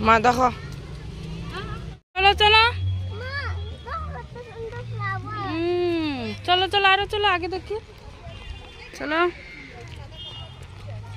মা দেখো, চলো চলো চলো চলো আরো চলো আগে দেখি, চলো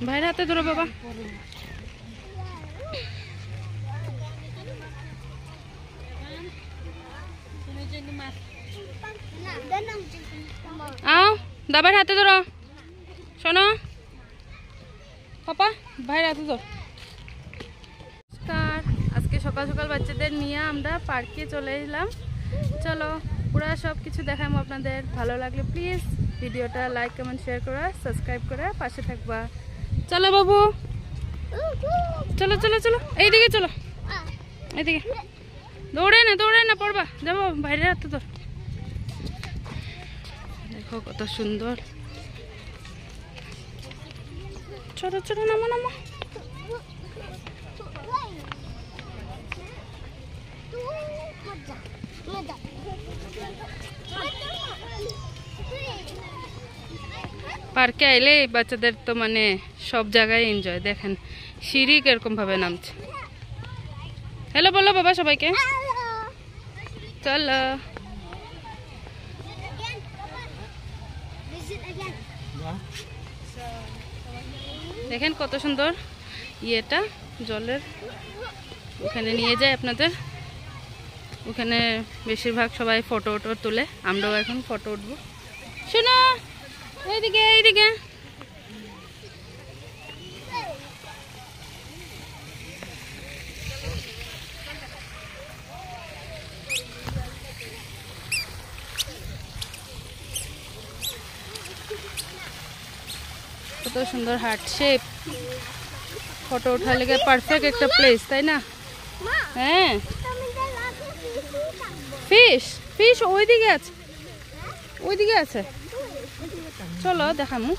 ভাইয়ের হাতে ধরো বাবা। আও দাবার হাতে ধরো, শোনো পাপা ভাইয়ের হাতে ধরো। আজকে সকাল সকাল বাচ্চাদের নিয়ে আমরা পার্কে চলে এলাম। চলো পুরা সব কিছু দেখাবো আপনাদের। ভালো লাগলে প্লিজ ভিডিওটা লাইক কমেন্ট শেয়ার করে সাবস্ক্রাইব করে পাশে থাকবা। চলো বাবু চলো চলো চলো এইদিকে চলো, এইদিকে দৌড়ে না পড়বা, যাবো বাইরে হাতে তো। দেখো কত সুন্দর, ছোট ছোট নামো নামো। পার্কে আইলে বাচ্চাদের তো মানে সব জায়গায় এনজয়। দেখেন সিঁড়ি কিরকম ভাবে নামছে। হ্যালো বলো বাবা সবাইকে, চলো দেখেন কত সুন্দর ইয়েটা জলের। ওখানে নিয়ে যায় আপনাদের, ওখানে বেশিরভাগ সবাই ফটো তুলে, আমরাও এখন ফটো উঠবো। শোনো এইদিকে এইদিকে, কত সুন্দর হার্ট শেপ। ফটো ওঠার লেগে পারফেক্ট একটা প্লেস, তাই না? হ্যাঁ ফিশ ফিশ ওইদিকে আছে, ওইদিকে আছে, চলো দেখামু।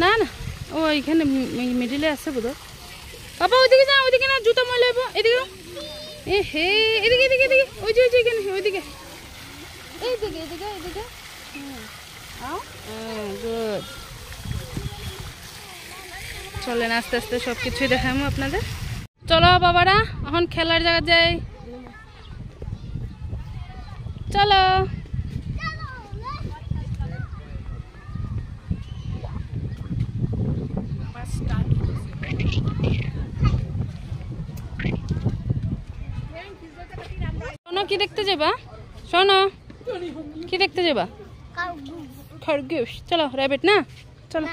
না না ও এখানে মিডিলে আছে বোধ। বাবা ওইদিকে না, ওইদিকে না, জুতা ময়লা হইব। এদিকে এ হে, এদিকে এদিকে এদিকে, ওই যে এখানে ওইদিকে, এইদিকে এদিকে এদিকে। গুড, চলেন আস্তে আস্তে সব কিছুই দেখামু আপনাদের। চলো বাবারা এখন খেলার জায়গা যাই, চলো। শোনো কি দেখতে যাবা, শোনো কি দেখতে যাবা? খরগোশ। চলো র্যাবিট না, চলো।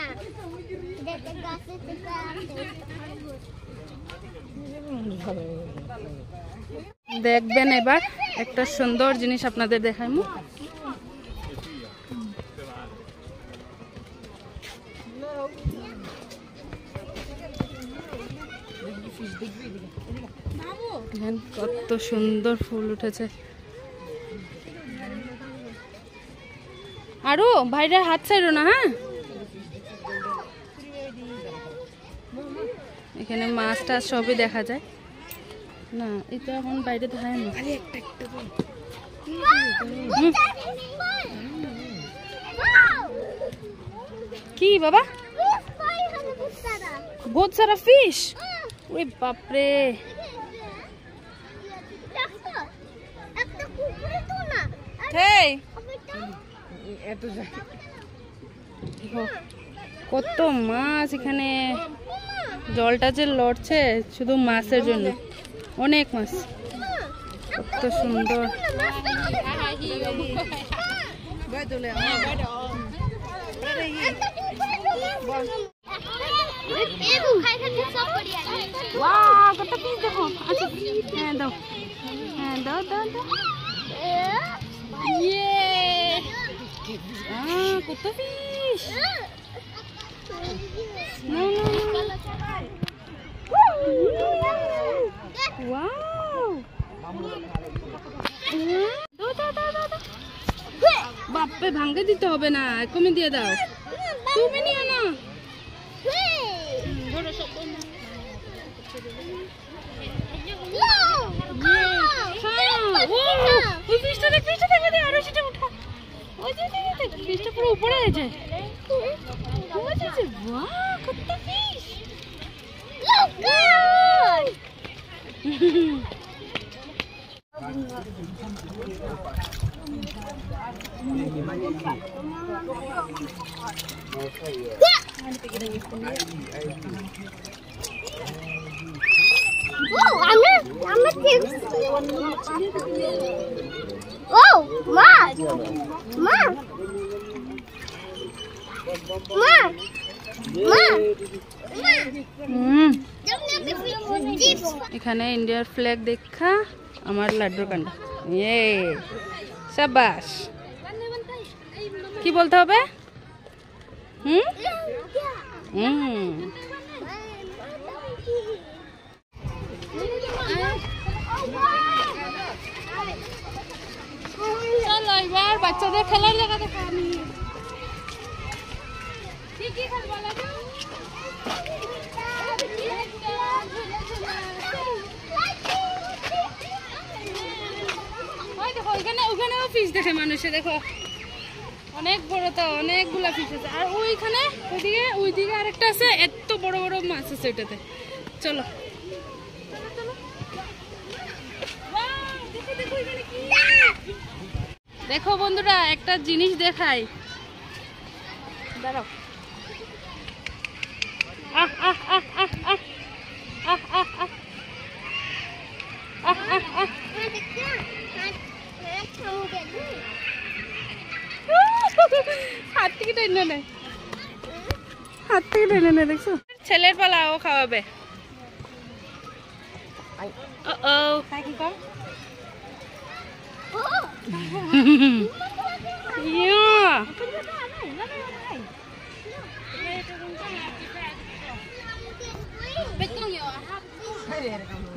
দেখবেন এবার একটা সুন্দর জিনিস আপনাদের দেখাইমু। কত সুন্দর ফুল উঠেছে। আরো ভাইরার হাত ছাড়ো না। হ্যাঁ এখানে মাছ টাছ সবই দেখা যায় না, এটা এখন বাইরে দেখায় না। কি বাবা, বহুত সারা ফিশ। ওরে বাপরে, কত মাছ এখানে। জলটা যে লড়ছে শুধু মাছের জন্য, অনেক মাছ, কত সুন্দর। কত পিস দেখো। আচ্ছা হ্যাঁ দাও, হ্যাঁ দাও দাও দাও। কত পিস। বাপে ভাঙ্গে দিতে হবে না, কমে দিয়ে দাও। তুমি নিও না, পুরো উপরে যায়। এখানে ইন্ডিয়ার ফ্ল্যাগ দেখা আমার লাড্ডুর কান্ড। ये शाबाश। কি বলতে হবে? চলো এবার বাচ্চাদের খেলার জায়গা দেখা। আমি কি কি খেলবো লাগা? ওখানেও ফিশ দেখে মানুষে, দেখো অনেক বড়, তো অনেকগুলা ফিশ আছে। আর ওইখানে ওইদিকে আরেকটা আছে, এত বড় বড় মাছ আছে ওইটাতে। চলো দেখো বন্ধুরা, একটা জিনিস দেখাই, দাঁড়াও। হাত থেকে টেনে নেয়, হাত থেকে টেনে নেয়, দেখছো? ছেলের পালা, ও খাওয়াবে।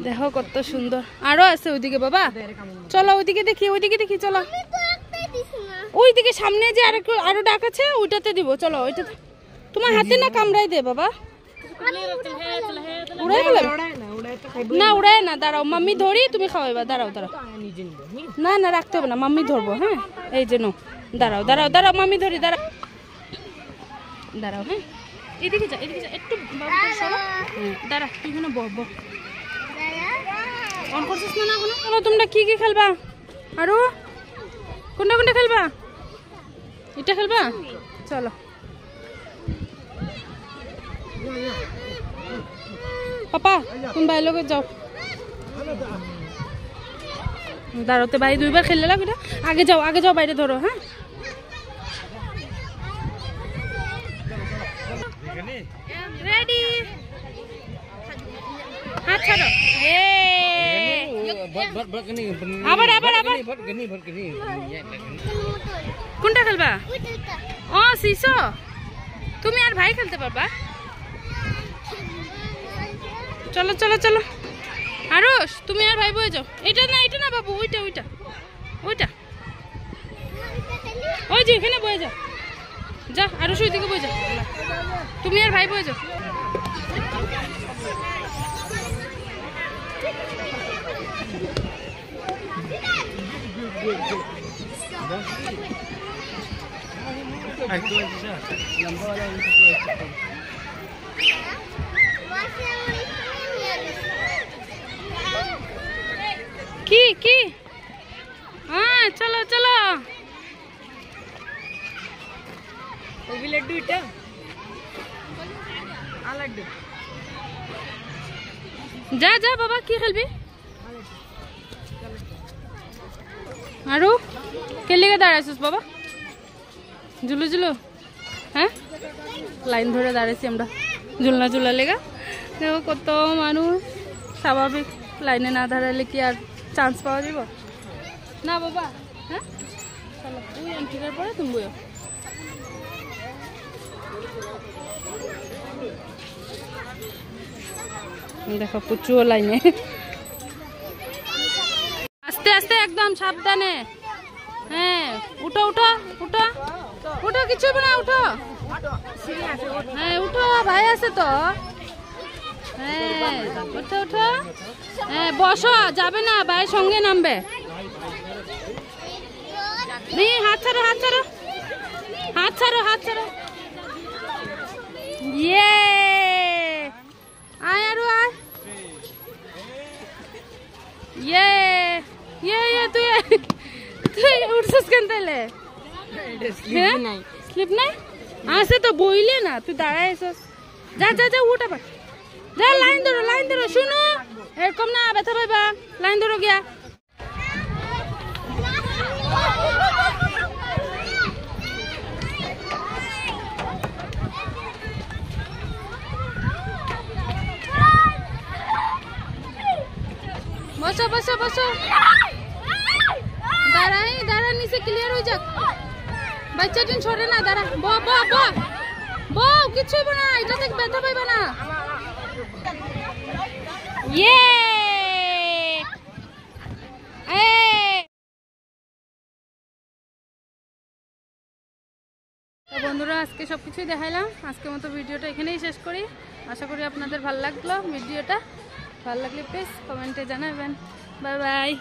দেখো কত সুন্দর, আরো আছে ওইদিকে। বাবা চলো ওইদিকে দেখি, ওইদিকে দেখি, চলো ওইদিকে সামনে যে আরো ডাক আছে, ওইটাতে দিব। চলো ওইটা তোমার হাতে না কামড়াই দে বাবা, উড়াই বলে না, উড়াই না, দাঁড়াও মাম্মি ধরি, তুমি খাওয়াইবা। দাঁড়াও দাঁড়াও, না না রাখতে হবে না, মাম্মি ধরবো। হ্যাঁ এই যে নো, দাঁড়াও দাঁড়াও দাঁড়াও, মাম্মি ধরি, দাঁড়াও দাঁড়াও। হ্যাঁ এদিকে যা, এদিকে যা একটু, দাঁড়া তুই এখানে বব অন করছিস না না। চলো তোমরা কি কি খেলবা? আরো কোনটা কোনটা খেলবা? এটা খেলবা? চলো পাপা তুমি ভাই লোক যাও, দাঁড়াতে ভাই দুইবার খেললে লাগ। আগে যাও, আগে যাও, বাইরে ধরো। হ্যাঁ রেডি, হাত ছাড়ো। আবার আবার আবার কোনটা খেলবা? ও শিশো, তুমি আর ভাই খেলতে পারবা। চলো চলো চলো, আরুষ তুমি আর ভাই বয়ে যাও। এটা না, এটা না বাবু, ওইটা ওইটা ওইটা, ওই যে এখানে বয়ে যাও। যা আরুষ ওইদিকে বয়ে যাও, তুমি আর ভাই বয়ে যাও। কি কি? হ্যাঁ চলো চলো, লাড্ডু এটা লাড্ডু। যা যা বাবা, কি খেলবি? আরো কে লেগে দাঁড়াইছিস বাবা? ঝুলু ঝুলু, হ্যাঁ লাইন ধরে দাঁড়াইছি আমরা ঝুলনা ঝুলা লেগা। দেখো কত মানুষ, স্বাভাবিক লাইনে না দাঁড়ালে কি আর চান্স পাওয়া যাব না বাবা? হ্যাঁ চলো, ওই এন্ট্রিটার পরে তুমি বইও। দেখো প্রচুর লাইনে, আস্তে আস্তে একদম সাবধানে। হ্যাঁ উঠো উঠো উঠো উঠো, কিছু হবে না, উঠো। হ্যাঁ উঠো, ভাই আছে তো। হ্যাঁ উঠো উঠো, হ্যাঁ বসো, যাবে না, ভাইয়ের সঙ্গে নামবে। হাত ছাড়ো হাত ছাড়ো হাত ছাড়ো হাত ছাড়ো। ইয়ে আয় আরো আয়, ये তুই উঠছিস কেন তাহলে? স্লিপ নাই আছে তো, বইলে না তুই দাঁড়ায় এসেছিস। যা যা যা উঠ আবার, যা লাইন ধরো শুনো, এরকম না ব্যথা পাইবা, লাইন ধরো গিয়া। বসো বসো বসো, দাঁড়া নিচে ক্লিয়ার হয়ে যাক, বাচ্চা টিন ছড়ে না, দাঁড়া বউ কিছু হইব না, এটা থেকে ব্যথা পাইবা না। বন্ধুরা আজকে সবকিছুই দেখাইলাম, আজকের মতো ভিডিওটা এখানেই শেষ করি। আশা করি আপনাদের ভালো লাগলো ভিডিওটা, ভালো লাগলে প্লিজ কমেন্টে জানাবেন। Bye bye.